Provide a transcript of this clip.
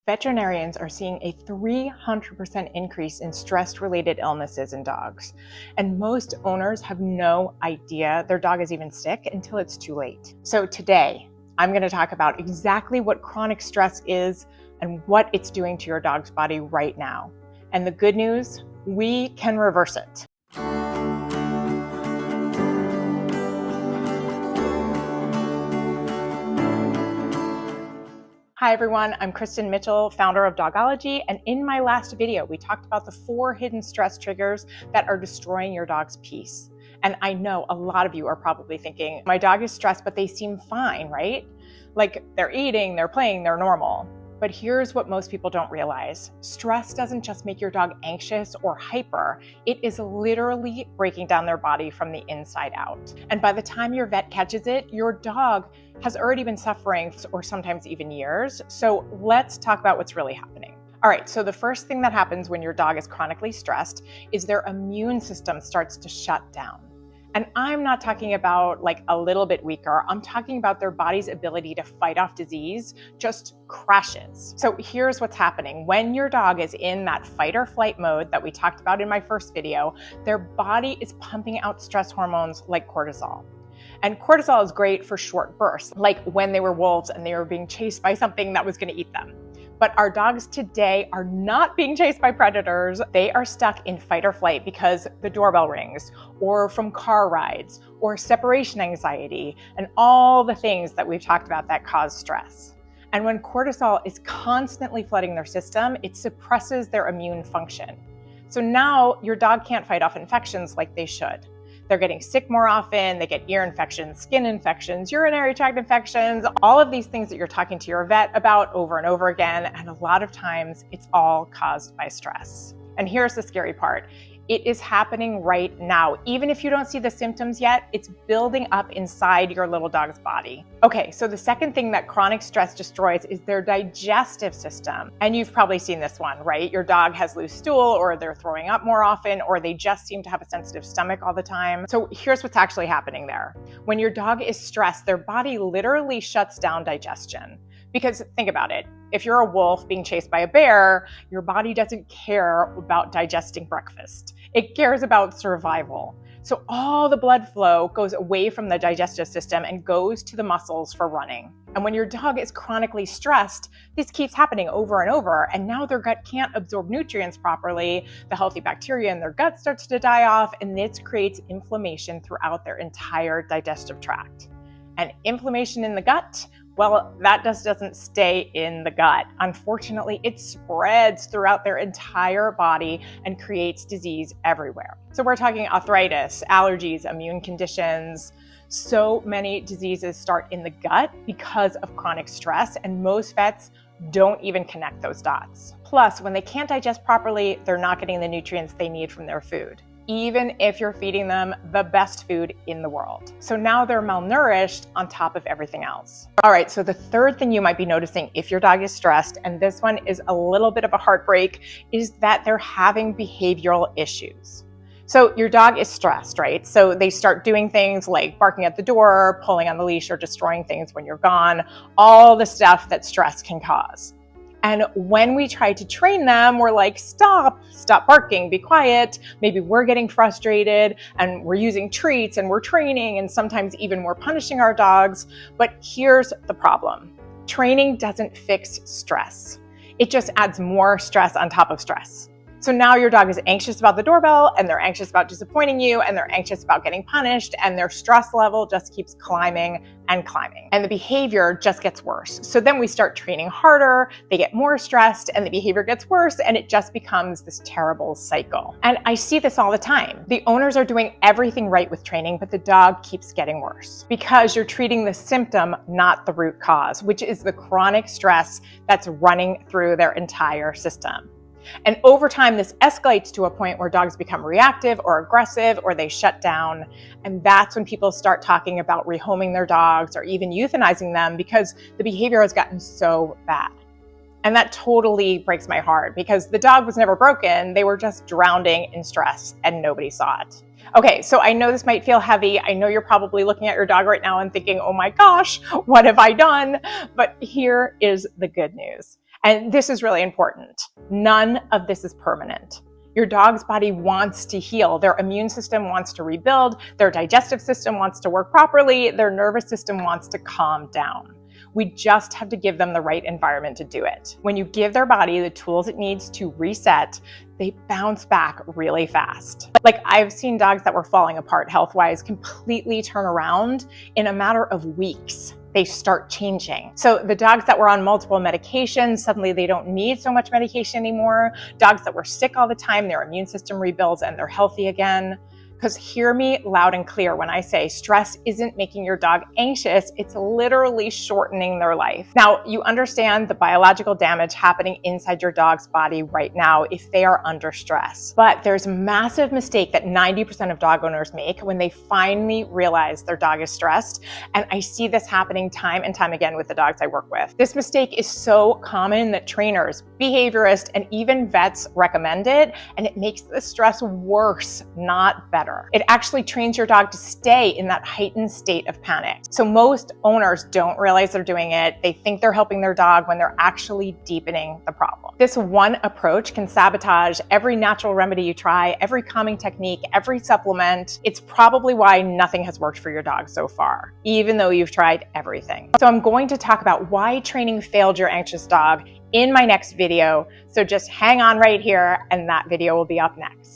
Veterinarians are seeing a 300% increase in stress-related illnesses in dogs. And most owners have no idea their dog is even sick until it's too late. So today, I'm going to talk about exactly what chronic stress is and what it's doing to your dog's body right now. And the good news, we can reverse it. Hi everyone, I'm Kristen Mitchell, founder of Dogology, and in my last video, we talked about the 4 hidden stress triggers that are destroying your dog's peace. And I know a lot of you are probably thinking, my dog is stressed, but they seem fine, right? Like they're eating, they're playing, they're normal. But here's what most people don't realize. Stress doesn't just make your dog anxious or hyper. It is literally breaking down their body from the inside out. And by the time your vet catches it, your dog has already been suffering, or sometimes even years. So let's talk about what's really happening. All right, so the first thing that happens when your dog is chronically stressed is their immune system starts to shut down. And I'm not talking about like a little bit weaker. I'm talking about their body's ability to fight off disease just crashes. So here's what's happening. When your dog is in that fight or flight mode that we talked about in my first video, their body is pumping out stress hormones like cortisol. And cortisol is great for short bursts, like when they were wolves and they were being chased by something that was going to eat them. But our dogs today are not being chased by predators. They are stuck in fight or flight because the doorbell rings, or from car rides, or separation anxiety, and all the things that we've talked about that cause stress. And when cortisol is constantly flooding their system, it suppresses their immune function. So now your dog can't fight off infections like they should. They're getting sick more often, they get ear infections, skin infections, urinary tract infections, all of these things that you're talking to your vet about over and over again, and a lot of times it's all caused by stress. And here's the scary part. It is happening right now. Even if you don't see the symptoms yet, it's building up inside your little dog's body. Okay, so the second thing that chronic stress destroys is their digestive system. And you've probably seen this one, right? Your dog has loose stool, or they're throwing up more often, or they just seem to have a sensitive stomach all the time. So here's what's actually happening there. When your dog is stressed, their body literally shuts down digestion. Because think about it, if you're a wolf being chased by a bear, your body doesn't care about digesting breakfast. It cares about survival. So all the blood flow goes away from the digestive system and goes to the muscles for running. And when your dog is chronically stressed, this keeps happening over and over, and now their gut can't absorb nutrients properly, the healthy bacteria in their gut starts to die off, and this creates inflammation throughout their entire digestive tract. And inflammation in the gut, well, that just doesn't stay in the gut. Unfortunately, it spreads throughout their entire body and creates disease everywhere. So we're talking arthritis, allergies, immune conditions. So many diseases start in the gut because of chronic stress, and most vets don't even connect those dots. Plus, when they can't digest properly, they're not getting the nutrients they need from their food, even if you're feeding them the best food in the world. So now they're malnourished on top of everything else. All right, so the third thing you might be noticing if your dog is stressed, and this one is a little bit of a heartbreak, is that they're having behavioral issues. So your dog is stressed, right? So they start doing things like barking at the door, pulling on the leash, or destroying things when you're gone, all the stuff that stress can cause. And when we try to train them, we're like, stop barking, be quiet. Maybe we're getting frustrated and we're using treats and we're training, and sometimes even we're punishing our dogs. But here's the problem. Training doesn't fix stress. It just adds more stress on top of stress. So now your dog is anxious about the doorbell, and they're anxious about disappointing you, and they're anxious about getting punished, and their stress level just keeps climbing and climbing. And the behavior just gets worse. So then we start training harder, they get more stressed, and the behavior gets worse, and it just becomes this terrible cycle. And I see this all the time. The owners are doing everything right with training, but the dog keeps getting worse because you're treating the symptom, not the root cause, which is the chronic stress that's running through their entire system. And over time, this escalates to a point where dogs become reactive or aggressive, or they shut down. And that's when people start talking about rehoming their dogs or even euthanizing them because the behavior has gotten so bad. And that totally breaks my heart because the dog was never broken. They were just drowning in stress and nobody saw it. Okay, so I know this might feel heavy. I know you're probably looking at your dog right now and thinking, oh my gosh, what have I done? But here is the good news. And this is really important. None of this is permanent. Your dog's body wants to heal. Their immune system wants to rebuild. Their digestive system wants to work properly. Their nervous system wants to calm down. We just have to give them the right environment to do it. When you give their body the tools it needs to reset, they bounce back really fast. Like, I've seen dogs that were falling apart health-wise completely turn around in a matter of weeks. They start changing. So the dogs that were on multiple medications, suddenly they don't need so much medication anymore. Dogs that were sick all the time, their immune system rebuilds and they're healthy again. Because hear me loud and clear when I say stress isn't making your dog anxious, it's literally shortening their life. Now, you understand the biological damage happening inside your dog's body right now if they are under stress. But there's a massive mistake that 90% of dog owners make when they finally realize their dog is stressed. And I see this happening time and time again with the dogs I work with. This mistake is so common that trainers, behaviorists, and even vets recommend it, and it makes the stress worse, not better. It actually trains your dog to stay in that heightened state of panic. So most owners don't realize they're doing it. They think they're helping their dog when they're actually deepening the problem. This one approach can sabotage every natural remedy you try, every calming technique, every supplement. It's probably why nothing has worked for your dog so far, even though you've tried everything. So I'm going to talk about why training failed your anxious dog in my next video. So just hang on right here and that video will be up next.